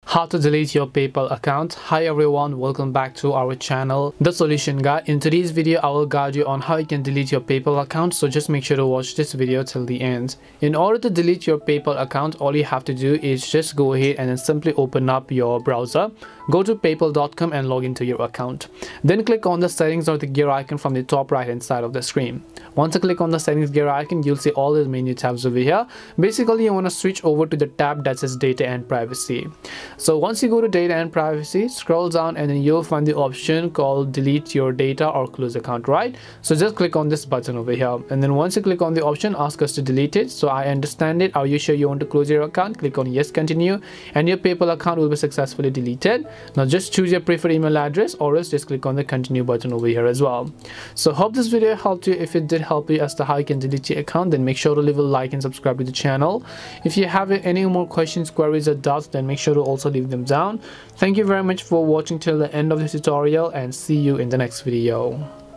How to delete your PayPal account. Hi everyone, welcome back to our channel, The Solution Guide. In today's video, I will guide you on how you can delete your PayPal account, so just make sure to watch this video till the end. In order to delete your PayPal account, all you have to do is just go ahead and then simply open up your browser. Go to paypal.com and log into your account. Then click on the settings or the gear icon from the top right hand side of the screen. Once you click on the settings gear icon, you'll see all the menu tabs over here. Basically, you want to switch over to the tab that says data and privacy. So once you go to data and privacy, scroll down and then you'll find the option called delete your data or close account, right? So just click on this button over here, and then once you click on the option, ask us to delete it. So I understand it. Are you sure you want to close your account? Click on yes, continue, and your PayPal account will be successfully deleted. Now just choose your preferred email address, or else just click on the continue button over here as well. So hope this video helped you. If it did help you as to how you can delete your account, then make sure to leave a like and subscribe to the channel. If you have any more questions, queries or doubts, then make sure to also leave them down. Thank you very much for watching till the end of this tutorial, and see you in the next video.